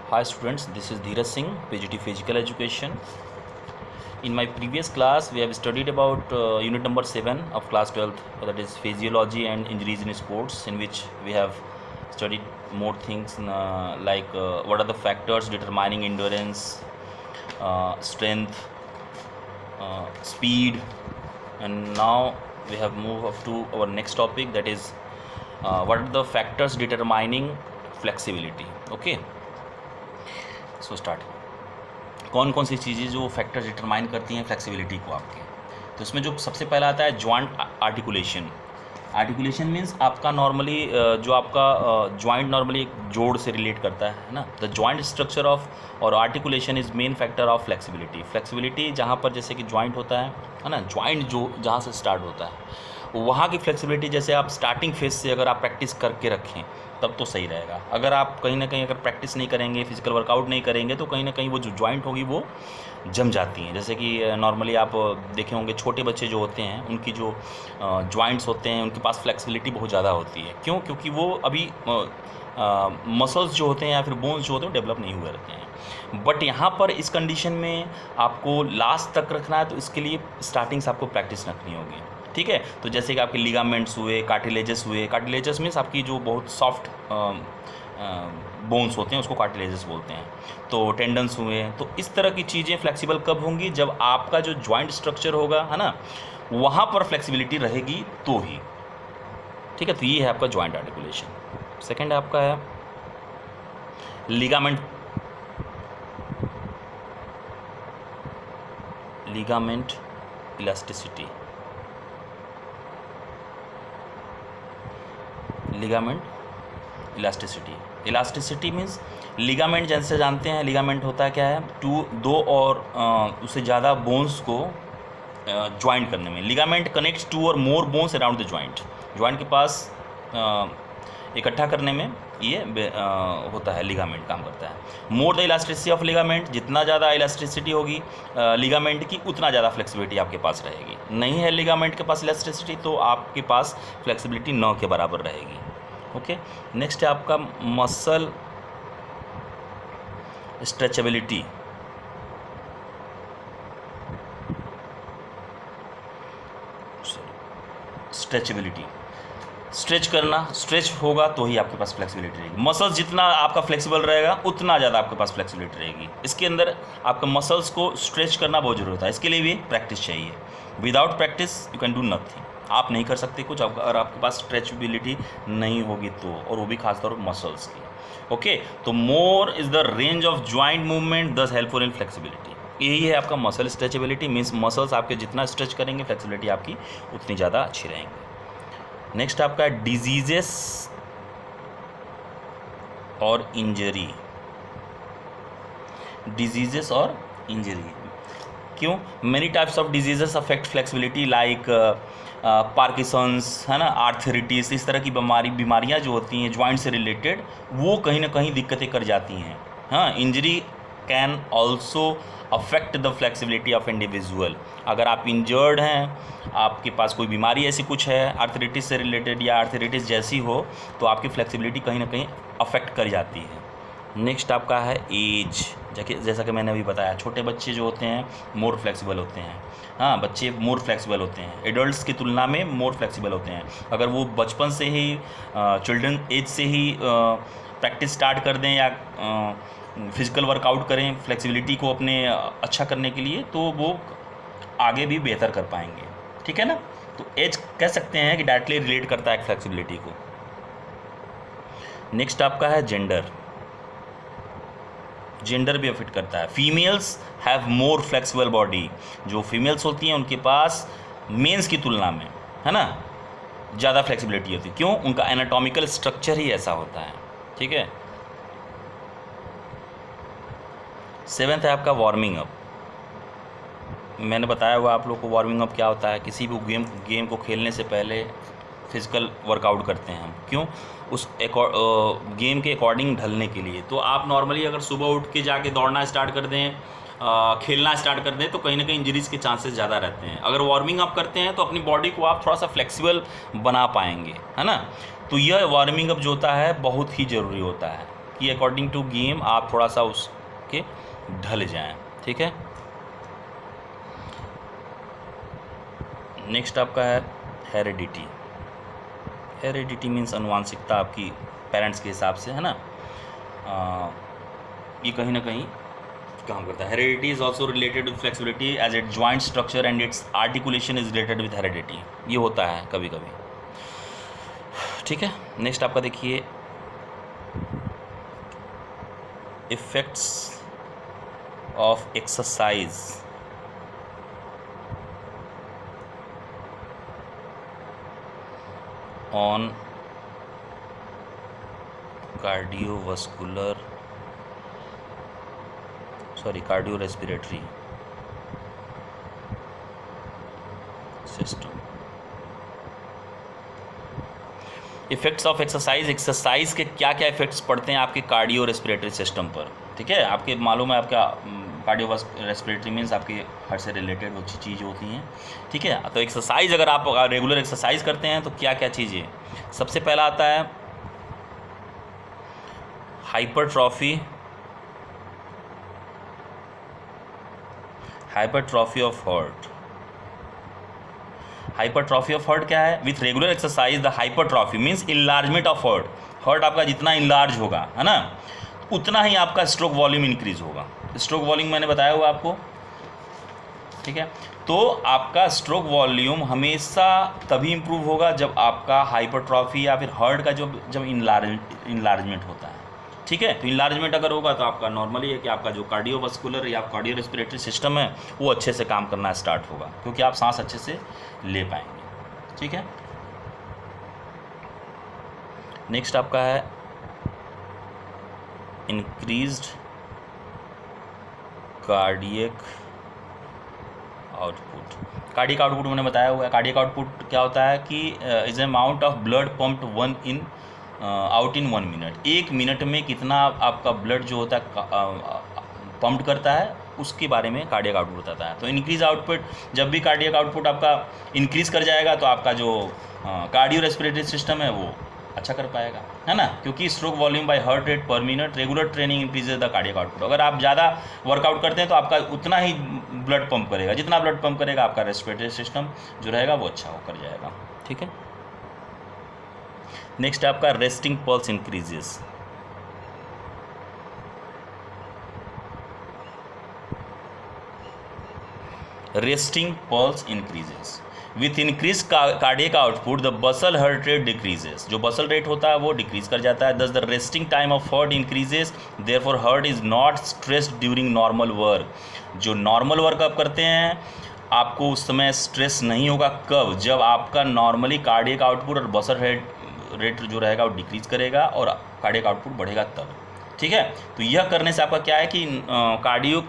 Hi students, this is Dheeraj Singh, PGT Physical Education. In my previous class, we have studied about unit number 7 of class 12th, that is physiology and injuries in sports, in which we have studied more things like what are the factors determining endurance, strength, speed, and now we have moved up to our next topic, that is what are the factors determining flexibility. Okay, so start. कौन कौन सी चीज़ें जो factor determine करती हैं flexibility को आपके, तो इसमें जो सबसे पहला आता है जॉइंट आर्टिकुलेशन। आर्टिकुलेशन मीन्स आपका नॉर्मली जो आपका जॉइंट नॉर्मली एक जोड़ से रिलेट करता है ना। द जॉइंट स्ट्रक्चर ऑफ और articulation is main factor of flexibility. Flexibility जहाँ पर जैसे कि जॉइंट होता है ना, जॉइंट जो जहाँ से स्टार्ट होता है वहाँ की फ्लेक्सिबिलिटी, जैसे आप स्टार्टिंग फेज से अगर आप प्रैक्टिस करके रखें तब तो सही रहेगा। अगर आप कहीं ना कहीं अगर प्रैक्टिस नहीं करेंगे, फिजिकल वर्कआउट नहीं करेंगे, तो कहीं ना कहीं वो जो जॉइंट होगी वो जम जाती हैं। जैसे कि नॉर्मली आप देखे होंगे छोटे बच्चे जो होते हैं उनकी जो जॉइंट्स होते हैं उनके पास फ्लेक्सिबिलिटी बहुत ज़्यादा होती है। क्यों? क्योंकि वो अभी मसल्स जो होते हैं या फिर बोन्स जो होते हैं वो डेवलप नहीं हुए रहते हैं। बट यहाँ पर इस कंडीशन में आपको लास्ट तक रखना है, तो इसके लिए स्टार्टिंग से आपको प्रैक्टिस रखनी होगी। ठीक है, तो जैसे कि आपके लिगामेंट्स हुए, कार्टिलेजेस हुए। कार्टिलेजेस मीन्स आपकी जो बहुत सॉफ्ट बोन्स होते हैं उसको कार्टिलेजेस बोलते हैं। तो टेंडन्स हुए, तो इस तरह की चीज़ें फ्लेक्सिबल कब होंगी? जब आपका जो जॉइंट स्ट्रक्चर होगा, है ना, वहाँ पर फ्लेक्सिबिलिटी रहेगी तो ही। ठीक है, तो ये है आपका जॉइंट आर्टिकुलेशन। सेकेंड आपका है ligament elasticity. Ligament elasticity means ligament जैसे जानते हैं, लिगामेंट होता क्या है? दो और उससे ज़्यादा बोन्स को ज्वाइंट करने में। लिगामेंट कनेक्ट्स टू और मोर बोन्स अराउंड द जॉइंट के पास इकट्ठा करने में ये होता है, लिगामेंट काम करता है। More the elasticity of ligament, जितना ज़्यादा इलास्टिसिटी होगी लिगामेंट की उतना ज़्यादा फ्लेक्सिबिलिटी आपके पास रहेगी। नहीं है लिगामेंट के पास इलास्टिसिटी तो आपके पास फ्लेक्सिबिलिटी 9 के बराबर रहेगी। ओके, नेक्स्ट है आपका मसल स्ट्रेचेबिलिटी। स्ट्रेच करना, स्ट्रेच होगा तो ही आपके पास फ्लेक्सिबिलिटी रहेगी। मसल्स जितना आपका फ्लेक्सिबल रहेगा उतना ज़्यादा आपके पास फ्लेक्सिबिलिटी रहेगी। इसके अंदर आपका मसल्स को स्ट्रेच करना बहुत ज़रूरी होता है, इसके लिए भी प्रैक्टिस चाहिए। Without practice you can do nothing. आप नहीं कर सकते कुछ अगर आपके पास स्ट्रेचेबिलिटी नहीं होगी तो, और वो भी खासतौर पर मसल्स की। ओके, तो मोर is the range of joint movement दस हेल्पफुल इन फ्लेक्सिबिलिटी। यही है आपका मसल स्ट्रेचेबिलिटी मीन्स मसल्स आपके जितना स्ट्रेच करेंगे फ्लेक्सिबिलिटी आपकी उतनी ज़्यादा अच्छी रहेंगी। नेक्स्ट आपका डिजीजेस और इंजरी। डिजीजेस और इंजरी क्यों? Many types of diseases affect flexibility like Parkinson's, है ना, आर्थराइटिस। इस तरह की बीमारियां जो होती हैं जॉइंट से रिलेटेड वो कहीं ना कहीं दिक्कतें कर जाती हैं। हाँ, injury can also affect the flexibility of individual. अगर आप इंजर्ड हैं, आपके पास कोई बीमारी ऐसी कुछ है आर्थराइटिस से रिलेटेड या आर्थराइटिस जैसी हो, तो आपकी फ्लेक्सिबिलिटी कहीं ना कहीं अफेक्ट कर जाती है। नेक्स्ट आपका है एज। जैसा कि मैंने अभी बताया, छोटे बच्चे जो होते हैं मोर फ्लेक्सिबल होते हैं। हाँ, बच्चे मोर फ्लेक्सिबल होते हैं, एडल्ट्स की तुलना में मोर फ्लेक्सिबल होते हैं। अगर वो बचपन से ही चिल्ड्रन एज से ही प्रैक्टिस स्टार्ट कर दें या फिजिकल वर्कआउट करें फ्लेक्सिबिलिटी को अपने अच्छा करने के लिए, तो वो आगे भी बेहतर कर पाएंगे। ठीक है ना, तो एज कह सकते हैं कि डायरेक्टली रिलेट करता है फ्लेक्सिबिलिटी को। नेक्स्ट आपका है जेंडर भी अफेक्ट करता है। Females have more flexible body. जो फीमेल्स होती हैं उनके पास मेंस की तुलना में, है ना, ज़्यादा फ्लेक्सिबिलिटी होती है। क्यों? उनका एनाटॉमिकल स्ट्रक्चर ही ऐसा होता है। ठीक है, सेवेंथ है आपका वार्मिंग अप। मैंने बताया हुआ आप लोग को वार्मिंग अप क्या होता है। किसी भी गेम को खेलने से पहले फिजिकल वर्कआउट करते हैं हम। क्यों? उस गेम के अकॉर्डिंग ढलने के लिए। तो आप नॉर्मली अगर सुबह उठ के जाके दौड़ना स्टार्ट कर दें, खेलना स्टार्ट कर दें, तो कहीं ना कहीं इंजरीज़ के चांसेस ज़्यादा रहते हैं। अगर वार्मिंग अप करते हैं तो अपनी बॉडी को आप थोड़ा सा फ्लेक्सिबल बना पाएंगे, है ना। तो यह वार्मिंग अप जो होता है बहुत ही ज़रूरी होता है। कि अकॉर्डिंग टू गेम आप थोड़ा सा उसके ढल जाएं, ठीक है। नेक्स्ट आपका है हेरिडिटी। हेरिडिटी मीन्स अनुवांशिकता आपकी पेरेंट्स के हिसाब से, है ना। ये कहीं ना कहीं काम करता है। Heredity is also related with flexibility as it joint structure and its articulation is related with heredity. ये होता है कभी कभी, ठीक है। नेक्स्ट आपका देखिए effects of exercise on cardiorespiratory system. Effects of exercise के क्या क्या इफेक्ट्स पड़ते हैं आपके कार्डियो रेस्पिरेटरी सिस्टम पर, ठीक है। आपके मालूम है आपका कार्डियो रेस्पिरेटरी मीन्स आपके हार्ट से रिलेटेड वो चीज़ होती हैं, ठीक है। तो एक्सरसाइज अगर आप रेगुलर एक्सरसाइज करते हैं तो क्या क्या चीज़ें, सबसे पहला आता है hypertrophy of heart. Hypertrophy of heart क्या है? With regular exercise the hypertrophy means enlargement of heart आपका जितना इनलार्ज होगा, है ना, उतना ही आपका स्ट्रोक वॉल्यूम इंक्रीज होगा। स्ट्रोक वॉल्यूम मैंने बताया हुआ आपको, ठीक है। तो आपका स्ट्रोक वॉल्यूम हमेशा तभी इम्प्रूव होगा जब आपका हाइपरट्रॉफी या फिर हार्ट का जब इनलार्जमेंट होता है, ठीक है। तो इनलार्जमेंट अगर होगा तो आपका नॉर्मली है कि आपका जो कार्डियोवास्कुलर या कार्डियो रेस्पिरेटरी सिस्टम है वो अच्छे से काम करना स्टार्ट होगा, क्योंकि आप सांस अच्छे से ले पाएंगे, ठीक है। नेक्स्ट आपका है increased cardiac output. Cardiac output मैंने बताया हुआ है। कार्डियक आउटपुट क्या होता है कि is amount of blood pumped out in 1 minute. 1 minute में कितना आपका ब्लड जो होता है पंप्ड करता है, उसके बारे में कार्डियक आउटपुट बताता है। तो इंक्रीज आउटपुट, जब भी कार्डियक आउटपुट आपका इंक्रीज कर जाएगा तो आपका जो कार्डियो रेस्पिरेटरी सिस्टम है वो अच्छा कर पाएगा, है ना, क्योंकि stroke volume by heart rate पर minute regular training increases the cardiac output. अगर आप ज़्यादा वर्कआउट करते हैं तो आपका उतना ही ब्लड पंप करेगा, जितना ब्लड पंप करेगा आपका रेस्पिरेटरी सिस्टम जो रहेगा वो अच्छा होकर जाएगा, ठीक है। नेक्स्ट आपका resting pulse increases. Resting pulse increases with increase cardiac output the Bansal heart rate decreases. जो बसल रेट होता है वो डिक्रीज कर जाता है। दस the resting time of heart increases, therefore heart is not stressed during normal work. जो normal work आप करते हैं आपको उस समय स्ट्रेस नहीं होगा। कब? जब आपका नॉर्मली कार्डियक आउटपुट और बसल रेट जो रहेगा वो डिक्रीज करेगा और कार्डियक आउटपुट बढ़ेगा तब, ठीक है। तो यह करने से आपका क्या है कि कार्डियो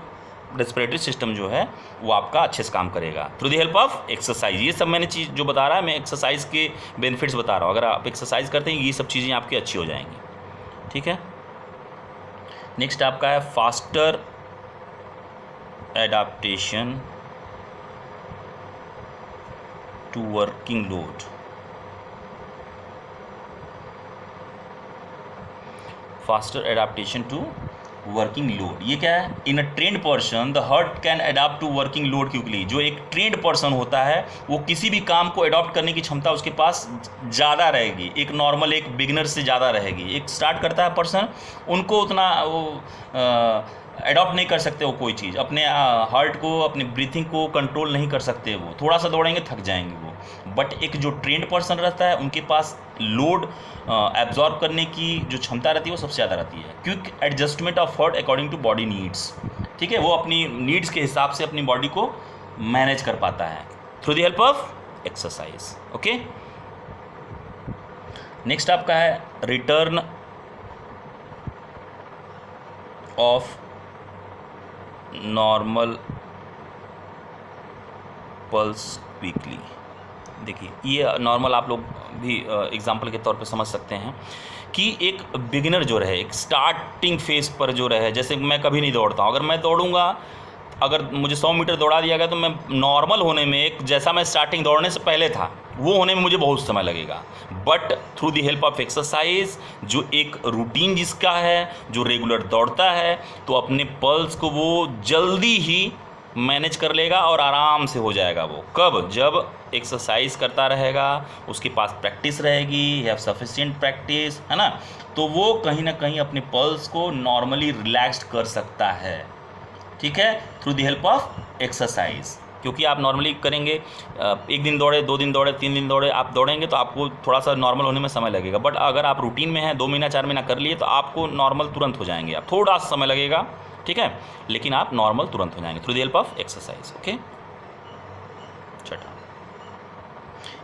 रेस्पिरेटरी सिस्टम जो है वो आपका अच्छे से काम करेगा through the help of exercise. ये सब मैंने चीज़ जो बता रहा है मैं एक्सरसाइज के बेनिफिट्स बता रहा हूँ। अगर आप एक्सरसाइज करते हैं ये सब चीज़ें आपकी अच्छी हो जाएंगी, ठीक है। नेक्स्ट आपका है faster adaptation to working load. Faster adaptation to working load, ये क्या है? In a trained person the heart can adapt to working load quickly. जो एक ट्रेंड पर्सन होता है वो किसी भी काम को अडॉप्ट करने की क्षमता उसके पास ज़्यादा रहेगी, एक नॉर्मल एक बिगिनर से ज़्यादा रहेगी। एक स्टार्ट करता है पर्सन, उनको उतना वो अडॉप्ट नहीं कर सकते वो कोई चीज़, अपने हार्ट को अपने ब्रीथिंग को कंट्रोल नहीं कर सकते, वो थोड़ा सा दौड़ेंगे थक जाएंगे वो। बट एक जो ट्रेंड पर्सन रहता है उनके पास लोड एब्जॉर्ब करने की जो क्षमता रहती है वो सबसे ज़्यादा रहती है। Quick adjustment of heart according to body needs, ठीक है। वो अपनी नीड्स के हिसाब से अपनी बॉडी को मैनेज कर पाता है through the help of exercise, okay. Next आपका है return of normal pulse quickly. देखिए ये नॉर्मल आप लोग भी एग्जांपल के तौर पे समझ सकते हैं कि एक बिगिनर जो रहे, एक स्टार्टिंग फेज पर जो रहे, जैसे मैं कभी नहीं दौड़ता हूँ, अगर मैं दौड़ूंगा अगर मुझे 100 मीटर दौड़ा दिया गया तो मैं नॉर्मल होने में, एक जैसा मैं स्टार्टिंग दौड़ने से पहले था वो होने में मुझे बहुत समय लगेगा। But through the help of exercise, जो एक रूटीन जिसका है, जो रेगुलर दौड़ता है, तो अपने पल्स को वो जल्दी ही मैनेज कर लेगा और आराम से हो जाएगा। वो कब? जब एक्सरसाइज करता रहेगा, उसके पास प्रैक्टिस रहेगी, हैव सफिशिएंट प्रैक्टिस, है ना, तो वो कहीं ना कहीं अपने पल्स को नॉर्मली रिलैक्स्ड कर सकता है। ठीक है, through the help of exercise. क्योंकि आप नॉर्मली करेंगे, एक दिन दौड़े, 2 दिन दौड़े, 3 दिन दौड़े, आप दौड़ेंगे तो आपको थोड़ा सा नॉर्मल होने में समय लगेगा। बट अगर आप रूटीन में हैं, 2 महीना 4 महीना कर लिए, तो आपको नॉर्मल तुरंत हो जाएंगे। आप थोड़ा सा समय लगेगा, ठीक है, लेकिन आप नॉर्मल तुरंत हो जाएंगे through the help of exercise. Okay, छठा,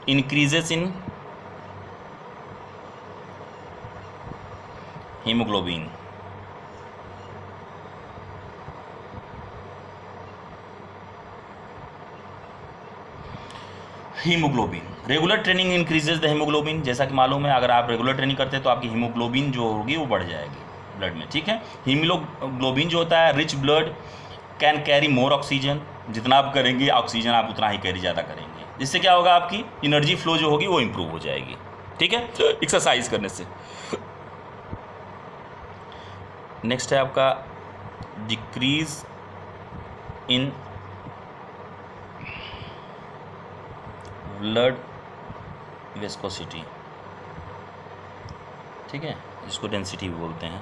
increases in haemoglobin. Haemoglobin, regular training increases the haemoglobin. जैसा कि मालूम है, अगर आप रेगुलर ट्रेनिंग करते हैं तो आपकी हीमोग्लोबिन जो होगी वो बढ़ जाएगी ब्लड में। ठीक है, हीमोग्लोबिन जो होता है, rich blood can carry more oxygen. जितना आप करेंगे ऑक्सीजन आप उतना ही कैरी ज़्यादा करेंगे, जिससे क्या होगा, आपकी एनर्जी फ्लो जो होगी वो इम्प्रूव हो जाएगी। ठीक है, एक्सरसाइज करने से। नेक्स्ट है आपका डिक्रीज इन ब्लड विस्कोसिटी। ठीक है, जिसको डेंसिटी भी बोलते हैं।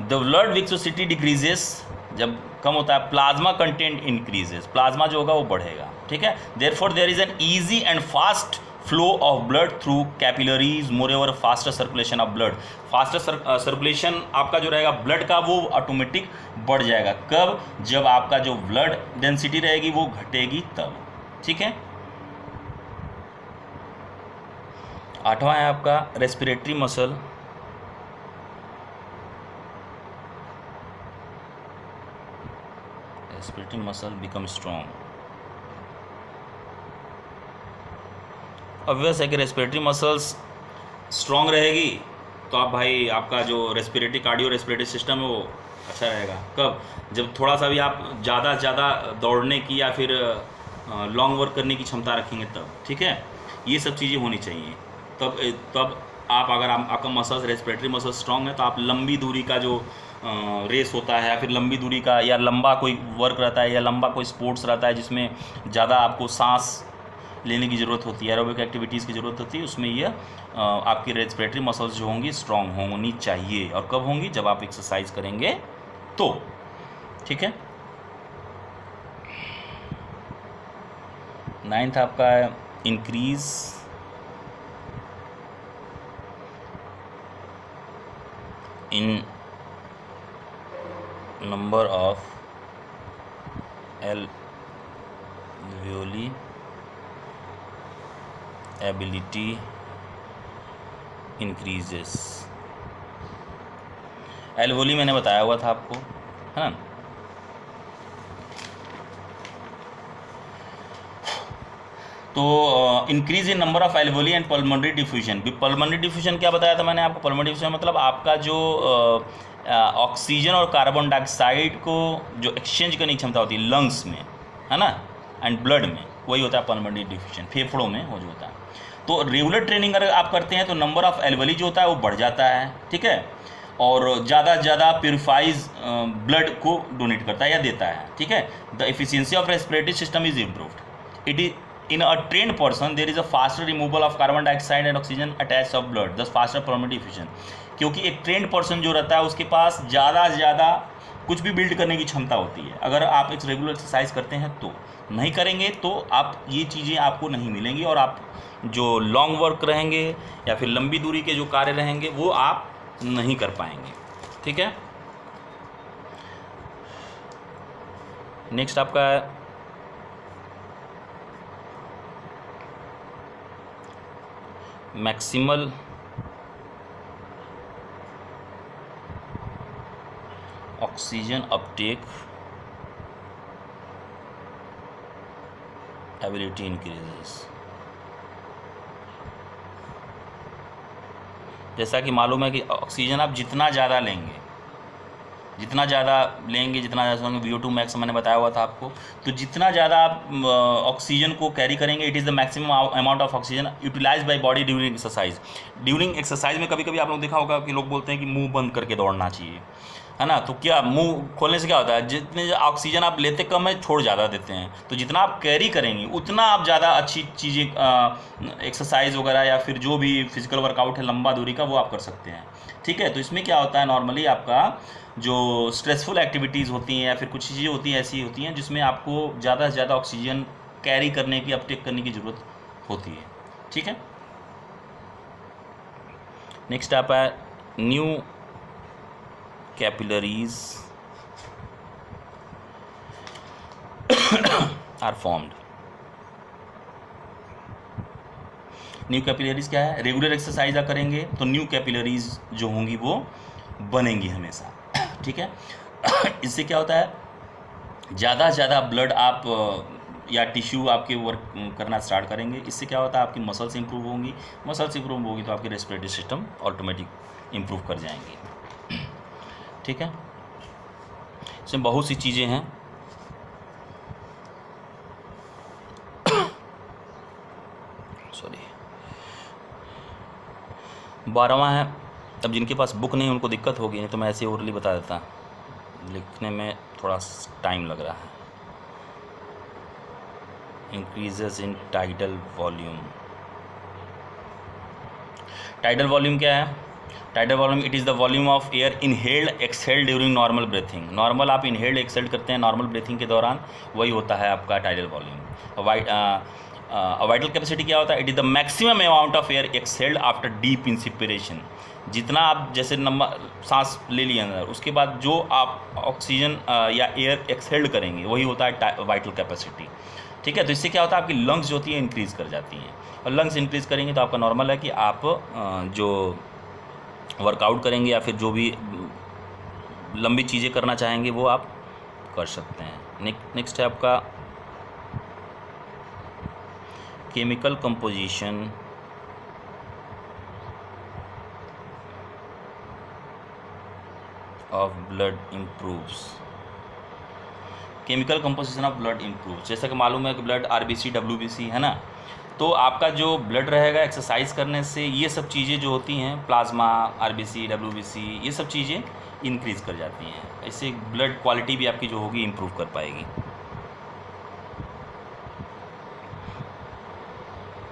द ब्लड विस्कोसिटी डिक्रीजेस, जब कम होता है, प्लाज्मा कंटेंट इंक्रीजेस, प्लाज्मा जो होगा वो बढ़ेगा। ठीक है, therefore there is an easy and fast flow of blood through capillaries, moreover faster circulation of blood. Faster circulation आपका जो रहेगा ब्लड का, वो ऑटोमेटिक बढ़ जाएगा। कब? जब आपका जो ब्लड डेंसिटी रहेगी वो घटेगी तब। ठीक है, आठवां है आपका respiratory muscle. Respiratory muscle become strong. Obvious है कि रेस्पिरेटरी मसल्स स्ट्रॉन्ग रहेगी तो आप भाई, आपका जो रेस्पिरेटरी कार्डियो रेस्पिरेटरी सिस्टम है वो अच्छा रहेगा। कब? जब थोड़ा सा भी आप ज़्यादा से ज़्यादा दौड़ने की या फिर लॉन्ग वर्क करने की क्षमता रखेंगे तब। ठीक है, ये सब चीज़ें होनी चाहिए तब आप, अगर आपका मसल्स, रेस्पिरेटरी मसल स्ट्रॉन्ग है, तो आप लंबी दूरी का जो रेस होता है, या फिर लंबी दूरी का, या लंबा कोई वर्क रहता है, या लंबा कोई स्पोर्ट्स रहता है जिसमें ज़्यादा आपको सांस लेने की ज़रूरत होती है, एरोबिक एक्टिविटीज़ की ज़रूरत होती है, उसमें ये आपकी रेस्पिरेटरी मसल्स जो होंगी स्ट्रॉन्ग होनी चाहिए। और कब होंगी? जब आप एक्सरसाइज करेंगे तो। ठीक है, 9th आपका increase in number of alveoli ability increases। Alveoli मैंने बताया हुआ था आपको, है ना। तो increase in number of alveoli and pulmonary diffusion. Pulmonary diffusion क्या बताया था मैंने आपको? पल्मोनरी डिफ्यूजन मतलब आपका जो ऑक्सीजन और कार्बन डाइऑक्साइड को जो एक्सचेंज करने की क्षमता होती है लंग्स में, है ना, एंड ब्लड में, वही होता है पल्मोनरी डिफ्यूजन, फेफड़ों में वो जो होता है। तो रेगुलर ट्रेनिंग अगर आप करते हैं तो नंबर ऑफ एल्वोली जो होता है वो बढ़ जाता है। ठीक है, और ज़्यादा से ज़्यादा प्योरीफाइज ब्लड को डोनेट करता है या देता है। ठीक है, the efficiency of respiratory system is improved. It is in a trained person there is a faster removal of carbon dioxide and oxygen attached of blood, thus faster pulmonary diffusion। क्योंकि एक trend person जो रहता है उसके पास ज़्यादा से ज़्यादा कुछ भी बिल्ड करने की क्षमता होती है। अगर आप एक रेगुलर एक्सरसाइज करते हैं तो, नहीं करेंगे तो आप ये चीज़ें आपको नहीं मिलेंगी, और आप जो लॉन्ग वर्क रहेंगे या फिर लंबी दूरी के जो कार्य रहेंगे वो आप नहीं कर पाएंगे। ठीक है, नेक्स्ट आपका maximal oxygen Uptake ability increases. जैसा कि मालूम है कि ऑक्सीजन आप जितना ज़्यादा लेंगे जितना ज़्यादा लेंगे, जितना ज़्यादा VO2 मैक्स मैंने बताया हुआ था आपको। तो जितना ज़्यादा आप ऑक्सीजन को कैरी करेंगे, it is the maximum amount of oxygen utilize by body during exercise. During exercise में कभी कभी आप लोग देखा होगा कि लोग बोलते हैं कि मुंह बंद करके दौड़ना चाहिए, है ना। तो क्या मुंह खोलने से क्या होता है, जितने ऑक्सीजन आप लेते कम है, छोड़ ज़्यादा देते हैं। तो जितना आप कैरी करेंगे उतना आप ज़्यादा अच्छी चीज़ें एक्सरसाइज वगैरह या फिर जो भी फिजिकल वर्कआउट है लंबा दूरी का, वो आप कर सकते हैं, ठीक है। तो इसमें क्या होता है, नॉर्मली आपका जो स्ट्रेसफुल एक्टिविटीज़ होती हैं या फिर कुछ चीज़ें होती हैं ऐसी होती हैं जिसमें आपको ज़्यादा से ज़्यादा ऑक्सीजन कैरी करने की, अपटेक करने की ज़रूरत होती है, ठीक है। नेक्स्ट आप है new capillaries are formed. New capillaries क्या है, रेगुलर एक्सरसाइज आप करेंगे तो न्यू कैपिलरीज जो होंगी वो बनेंगी हमेशा, ठीक है। इससे क्या होता है, ज़्यादा से ज़्यादा ब्लड आप या टिश्यू आपके वर्क करना स्टार्ट करेंगे। इससे क्या होता है, आपकी मसल्स इंप्रूव होंगी, मसल्स इंप्रूव होगी तो आपकी रेस्पिरेटरी सिस्टम ऑटोमेटिक इंप्रूव कर जाएंगी, ठीक है। इसमें बहुत सी चीज़ें हैं। सॉरी, 12वां है, अब जिनके पास बुक नहीं उनको दिक्कत होगी, नहीं तो मैं ऐसे ओरली बता देता, लिखने में थोड़ा टाइम लग रहा है। इंक्रीजेस इन टाइडल वॉल्यूम। टाइडल वॉल्यूम क्या है, tidal volume it is the volume of air inhaled exhaled during normal breathing. Normal आप इनहेल्ड एक्सहेल्ड करते हैं नॉर्मल ब्रीथिंग के दौरान, वही होता है आपका टाइडल वॉल्यूम। वाइटल कैपेसिटी क्या होता है, it is the maximum amount of air exhaled after deep inspiration. जितना आप जैसे नंबर सांस ले लिए अंदर, उसके बाद जो आप ऑक्सीजन या एयर एक्सहेल्ड करेंगे वही होता है वाइटल कैपेसिटी, ठीक है। तो इससे क्या होता है, आपकी लंग्स जो होती है इंक्रीज़ कर जाती हैं, और लंग्स इंक्रीज़ करेंगे तो आपका नॉर्मल है कि आप जो वर्कआउट करेंगे या फिर जो भी लंबी चीज़ें करना चाहेंगे वो आप कर सकते हैं। नेक्स्ट है आपका chemical composition of blood improves. Chemical composition of blood improve, जैसा कि मालूम है कि ब्लड RBC WBC है ना, तो आपका जो ब्लड रहेगा एक्सरसाइज करने से ये सब चीज़ें जो होती हैं, प्लाज्मा, RBC WBC, ये सब चीज़ें इंक्रीज़ कर जाती हैं। इससे ब्लड क्वालिटी भी आपकी जो होगी इम्प्रूव कर पाएगी।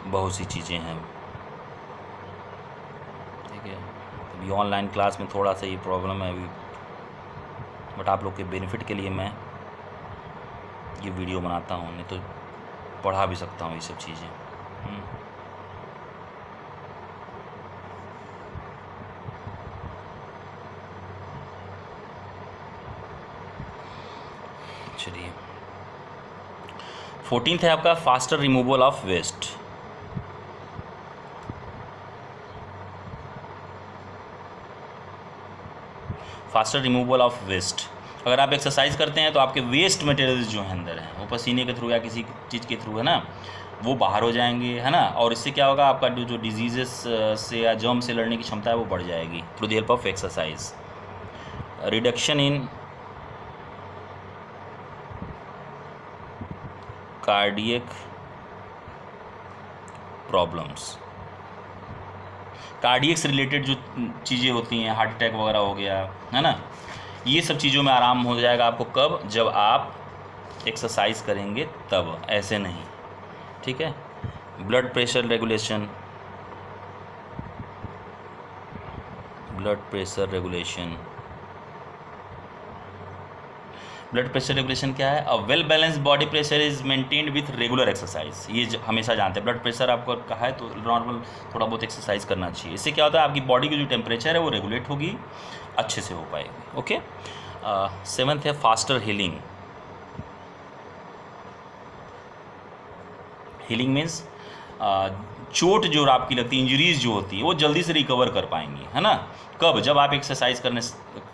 बहुत सी चीज़ें हैं, ठीक है। अभी ऑनलाइन क्लास में थोड़ा सा ये प्रॉब्लम है अभी, बट आप लोग के बेनिफिट के लिए मैं ये वीडियो बनाता हूँ, नहीं तो पढ़ा भी सकता हूँ ये सब चीज़ें। चलिए, 14th है आपका faster removal of waste. Faster removal of waste, अगर आप एक्सरसाइज करते हैं तो आपके वेस्ट मटेरियल्स जो हैं अंदर हैं वो पसीने के थ्रू या किसी चीज़ के थ्रू है ना, वो बाहर हो जाएंगे, है ना। और इससे क्या होगा, आपका जो डिजीजेस से या जर्म से लड़ने की क्षमता है वो बढ़ जाएगी through the help of exercise. Reduction in cardiac problems, cardiac से रिलेटेड जो चीज़ें होती हैं, हार्ट अटैक वगैरह हो गया, है ना, ये सब चीज़ों में आराम हो जाएगा आपको। कब, जब आप एक्सरसाइज करेंगे तब, ऐसे नहीं, ठीक है। Blood pressure regulation, blood pressure regulation, blood pressure regulation क्या है, a well balance body pressure is maintained with regular exercise. ये हमेशा जानते हैं, ब्लड प्रेशर आपको कहा है तो नॉर्मल थोड़ा बहुत एक्सरसाइज करना चाहिए। इससे क्या होता है, आपकी बॉडी की जो टेम्परेचर है वो रेगुलेट होगी, अच्छे से हो पाएगी, ओके। 7th है फास्टर हीलिंग। हीलिंग मीन्स चोट जो आपकी लगती है, इंजरीज जो होती है वो जल्दी से रिकवर कर पाएंगी, है ना। कब, जब आप एक्सरसाइज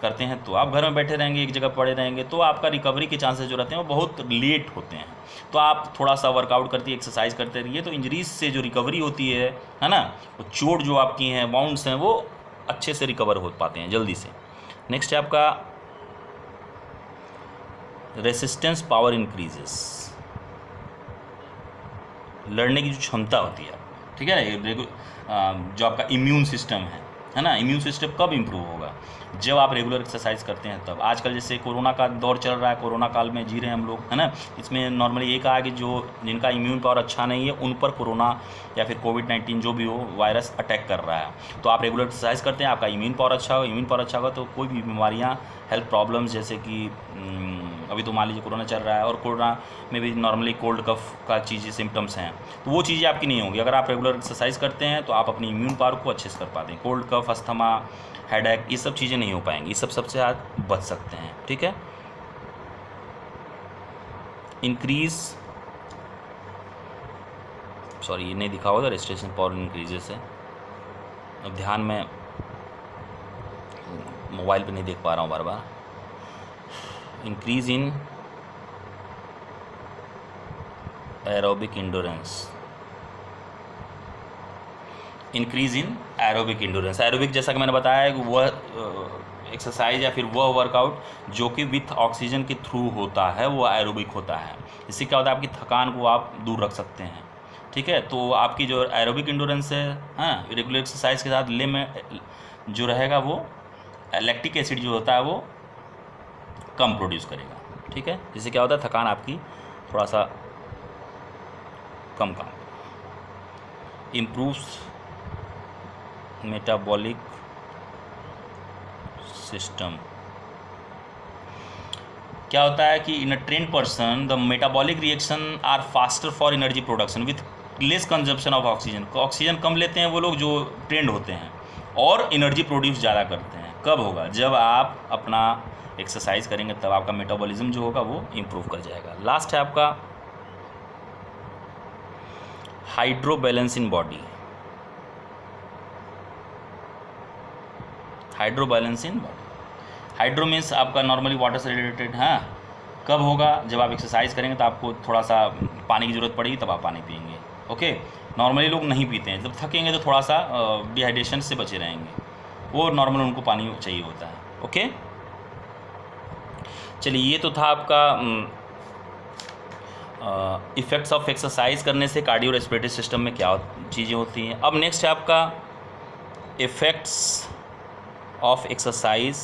करते हैं तो आप घर में बैठे रहेंगे, एक जगह पड़े रहेंगे, तो आपका रिकवरी के चांसेस जो रहते हैं वो बहुत लेट होते हैं। तो आप थोड़ा सा वर्कआउट करते, एक्सरसाइज करते रहिए, तो इंजरीज से जो रिकवरी होती है ना, वो चोट जो आपकी हैं, बाउंड्स हैं, वो अच्छे से रिकवर हो पाते हैं जल्दी से। नेक्स्ट है आपका रेसिस्टेंस पावर इंक्रीजेस, लड़ने की जो क्षमता होती है, ठीक है, जो आपका इम्यून सिस्टम है ना, इम्यून सिस्टम कब इम्प्रूव होगा, जब आप रेगुलर एक्सरसाइज करते हैं तब। आजकल जैसे कोरोना का दौर चल रहा है, कोरोना काल में जी रहे हैं हम लोग, है ना। इसमें नॉर्मली ये कहा कि जो जिनका इम्यून पावर अच्छा नहीं है उन पर कोरोना या फिर कोविड-19 जो भी हो वायरस अटैक कर रहा है। तो आप रेगुलर एक्सरसाइज करते हैं, आपका इम्यून पावर अच्छा होगा, इम्यून पावर अच्छा होगा तो कोई भी बीमारियाँ, हेल्थ प्रॉब्लम्स, जैसे कि अभी तो मान लीजिए कोरोना चल रहा है और कोरोना में भी नॉर्मली कोल्ड कफ का चीज़ें सिम्टम्स हैं, तो वो चीज़ें आपकी नहीं होंगी। अगर आप रेगुलर एक्सरसाइज करते हैं तो आप अपनी इम्यून पावर को अच्छे से कर पाते हैं। कोल्ड कफ, अस्थमा, हेडेक, ये सब चीज़ें नहीं हो पाएंगी, ये सबसे आप बच सकते हैं, ठीक है। इंक्रीज, सॉरी ये नहीं दिखा होगा, रेजिस्टेंस पावर इंक्रीजेस है। अब ध्यान में मोबाइल पे नहीं देख पा रहा हूँ बार बार। Increase in aerobic endurance, increase in aerobic endurance. Aerobic जैसा कि मैंने बताया है वह एक्सरसाइज या फिर वह वर्कआउट जो कि विथ ऑक्सीजन के थ्रू होता है, वो एरोबिक होता है। इससे क्या होता है, आपकी थकान को आप दूर रख सकते हैं, ठीक है। तो आपकी जो एरोबिक इंडोरेंस है, हाँ, रेगुलर एक्सरसाइज के साथ ले में जो रहेगा वो लैक्टिक एसिड जो होता है वो कम प्रोड्यूस करेगा, ठीक है। जिससे क्या होता है, थकान आपकी थोड़ा सा कम इम्प्रूव्स मेटाबॉलिक सिस्टम। क्या होता है कि in a trained person the metabolic reaction are faster for energy production with less consumption of oxygen. Oxygen कम लेते हैं वो लोग जो ट्रेंड होते हैं और एनर्जी प्रोड्यूस ज़्यादा करते हैं। कब होगा, जब आप अपना एक्सरसाइज करेंगे तब आपका मेटाबॉलिज्म जो होगा वो इम्प्रूव कर जाएगा। लास्ट है आपका hydro balance in body. Hydro balance in body, hydro means आपका नॉर्मली वाटर से रिलेटेड। हाँ, कब होगा, जब आप एक्सरसाइज करेंगे तो आपको थोड़ा सा पानी की ज़रूरत पड़ेगी तब आप पानी पिएंगे, ओके। नॉर्मली लोग नहीं पीते हैं, जब थकेंगे तो थोड़ा सा डिहाइड्रेशन से बचे रहेंगे, वो नॉर्मल उनको पानी चाहिए होता है, ओके। चलिए, ये तो था आपका इफ़ेक्ट्स ऑफ एक्सरसाइज करने से कार्डियो रेस्पिरेटरी सिस्टम में क्या चीज़ें होती हैं। अब नेक्स्ट है आपका effects of exercise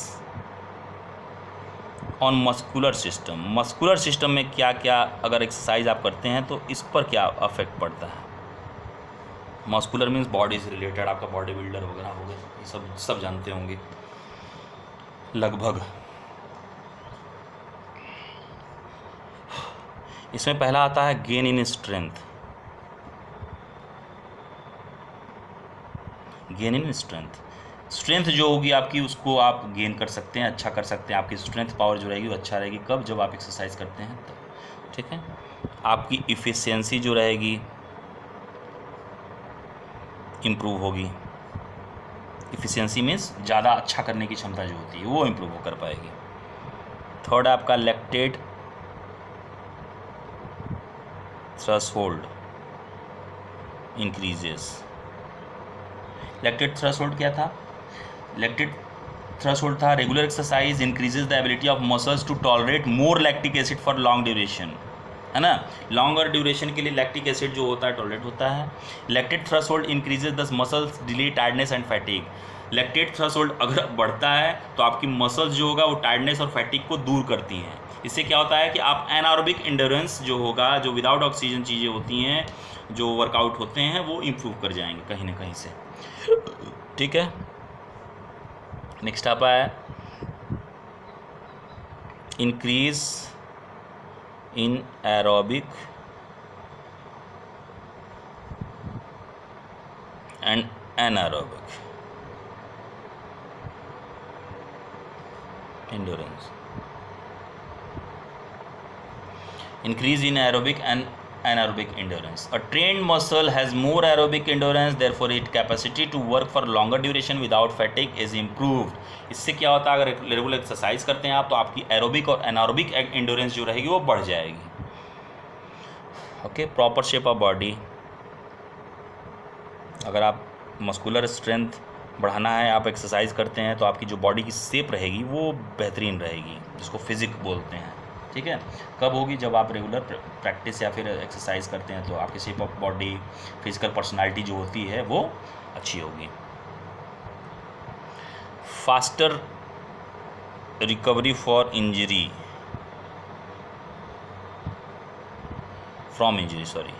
on muscular system. Muscular system में क्या क्या अगर एक्सरसाइज आप करते हैं तो इस पर क्या अफेक्ट पड़ता है। मस्कुलर मीन्स बॉडी से रिलेटेड, आपका बॉडी बिल्डर वगैरह हो गए, ये सब जानते होंगे लगभग। इसमें पहला आता है gain in strength. Gain in strength, strength जो होगी आपकी उसको आप गेन कर सकते हैं, अच्छा कर सकते हैं। आपकी स्ट्रेंथ पावर जो रहेगी वो अच्छा रहेगी कब, जब आप एक्सरसाइज करते हैं तब, ठीक है। आपकी इफ़िशियंसी जो रहेगी इम्प्रूव होगी। इफ़िशियंसी मीन्स ज़्यादा अच्छा करने की क्षमता जो होती है वो इम्प्रूव कर पाएगी। थर्ड आपका lactate threshold increases. Lactate threshold क्या था, लैक्टेट थ्रेशोल्ड था regular exercise increases the ability of muscles to tolerate more lactic acid for long duration, है ना। लॉन्गर ड्यूरेशन के लिए लैक्टिक एसिड जो होता है टॉलरेट होता है। Lactate threshold increases the muscles delay tiredness and fatigue. Lactate threshold अगर बढ़ता है तो आपकी मसल्स जो होगा वो टायर्डनेस और फैटिग को दूर करती हैं। इससे क्या होता है कि आप एनारोबिक एंड्योरेंस जो होगा, जो विदाउट ऑक्सीजन चीज़ें होती हैं, जो वर्कआउट होते हैं, वो इम्प्रूव कर जाएंगे कहीं ना कहीं से, ठीक है। नेक्स्ट आप है increase in aerobic and anaerobic endurance. Increase in aerobic and anaerobic endurance. A trained muscle has more aerobic endurance, therefore its capacity to work for longer duration without fatigue is improved. इससे क्या होता है, अगर regular exercise करते हैं आप तो आपकी एरोबिक और एनारोबिक एंडोरेंस जो रहेगी वो बढ़ जाएगी, okay. Proper shape of body, अगर आप मस्कुलर स्ट्रेंथ बढ़ाना है, आप एक्सरसाइज करते हैं तो आपकी जो बॉडी की शेप रहेगी वो बेहतरीन रहेगी, जिसको फिजिक बोलते हैं, ठीक है। कब होगी? जब आप रेगुलर प्रैक्टिस या फिर एक्सरसाइज करते हैं तो आपकी shape of body, physical personality जो होती है वो अच्छी होगी। Faster recovery for injury from injury, sorry,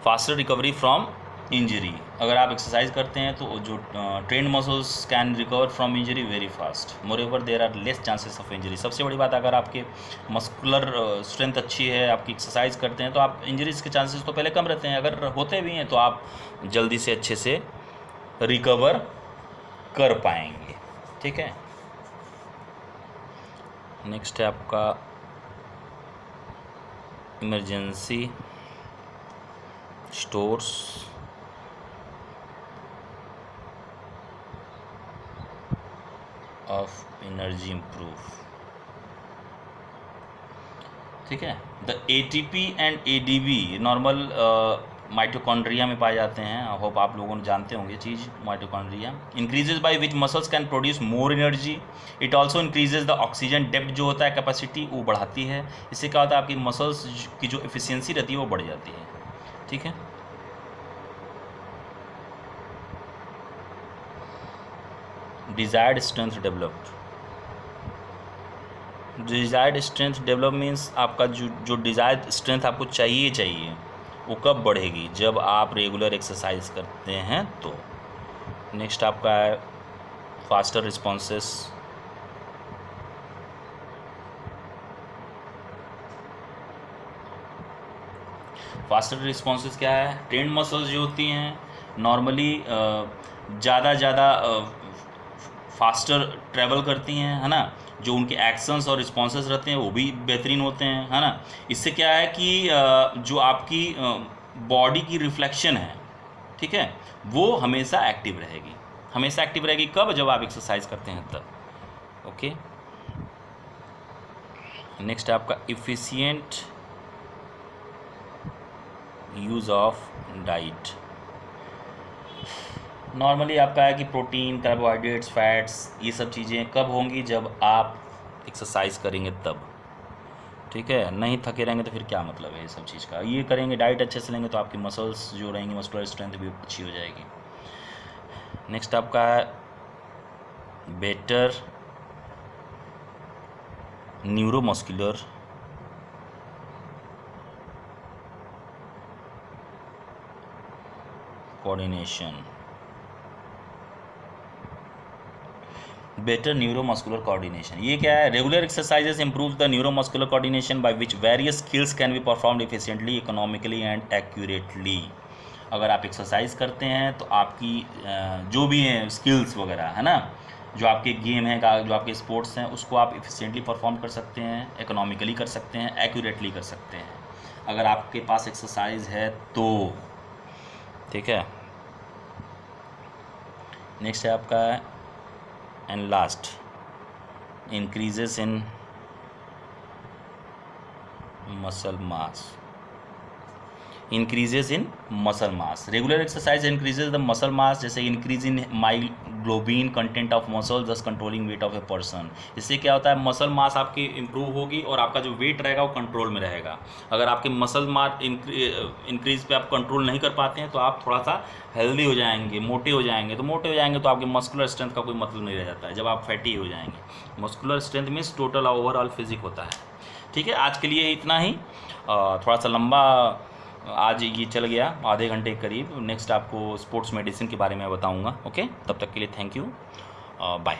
faster recovery from injury. अगर आप एक्सरसाइज करते हैं तो जो trained muscles can recover from injury very fast, moreover there are less chances of injury. सबसे बड़ी बात, अगर आपके मस्कुलर स्ट्रेंथ अच्छी है, आपकी एक्सरसाइज करते हैं तो आप इंजरीज के चांसेस तो पहले कम रहते हैं। अगर होते भी हैं तो आप जल्दी से अच्छे से रिकवर कर पाएंगे, ठीक है। नेक्स्ट है आपका emergency stores of energy improve, ठीक है। The ATP and ADB normal mitochondria में पाए जाते हैं। आई होप आप लोगों ने जानते होंगे चीज़, mitochondria increases by which muscles can produce more energy. It also increases the oxygen depth, जो होता है कैपेसिटी वो बढ़ाती है। इससे क्या होता है, आपकी मसल्स की जो एफिशिएंसी रहती है वो बढ़ जाती है, ठीक है। Desired strength developed, desired strength develop means आपका जो डिजायर्ड स्ट्रेंथ आपको चाहिए वो कब बढ़ेगी? जब आप रेगुलर एक्सरसाइज करते हैं तो। नेक्स्ट आपका है फास्टर रिस्पॉन्सेस, फास्टर रिस्पॉन्सेस क्या है? ट्रेंड मसल्स जो होती हैं नॉर्मली ज़्यादा फास्टर ट्रैवल करती हैं, है ना। जो उनके एक्शंस और रिस्पॉन्सेस रहते हैं वो भी बेहतरीन होते हैं, है ना। इससे क्या है कि जो आपकी बॉडी की रिफ्लेक्शन है, ठीक है, वो हमेशा एक्टिव रहेगी, हमेशा एक्टिव रहेगी। कब? जब आप एक्सरसाइज करते हैं तब, ओके। नेक्स्ट है आपका efficient use of diet. Normally आपका है कि प्रोटीन, कार्बोहाइड्रेट्स, फैट्स, ये सब चीज़ें कब होंगी? जब आप एक्सरसाइज करेंगे तब, ठीक है। नहीं थके रहेंगे तो फिर क्या मतलब है ये सब चीज़ का। ये करेंगे, डाइट अच्छे से लेंगे तो आपकी मसल्स जो रहेंगी, मस्कुलर स्ट्रेंथ भी अच्छी हो जाएगी। नेक्स्ट आपका है better neuromuscular coordination, better neuromuscular coordination. ये क्या है? Regular exercises improve the neuromuscular coordination by which various skills can be performed efficiently, economically and accurately. अगर आप एक्सरसाइज करते हैं तो आपकी जो भी हैं स्किल्स वगैरह, है ना, जो आपके गेम है, जो आपके स्पोर्ट्स हैं, उसको आप एफिशिएंटली परफॉर्म कर सकते हैं, इकोनॉमिकली कर सकते हैं, एक्यूरेटली कर सकते हैं, अगर आपके पास एक्सरसाइज है तो, ठीक है। नेक्स्ट है आपका and last increases in muscle mass, increases in muscle mass. Regular exercise increases the muscle mass, जैसे increase in myoglobin content of muscle, thus controlling weight of a person. इससे क्या होता है? मसल मास आपकी improve होगी और आपका जो वेट रहेगा वो कंट्रोल में रहेगा। अगर आपके मसल मास इंक्रीज पे आप कंट्रोल नहीं कर पाते हैं तो आप थोड़ा सा हेल्दी हो जाएंगे, मोटे हो जाएंगे। तो मोटे हो जाएंगे तो आपके मस्कुलर स्ट्रेंथ का कोई मतलब नहीं रह जाता है जब आप फैटी हो जाएंगे। Muscular strength means total overall physique होता है, ठीक है। आज के लिए इतना ही, थोड़ा सा लंबा आज ये चल गया, आधे घंटे के करीब। नेक्स्ट आपको स्पोर्ट्स मेडिसिन के बारे में बताऊंगा, ओके। तब तक के लिए थैंक यू, बाय।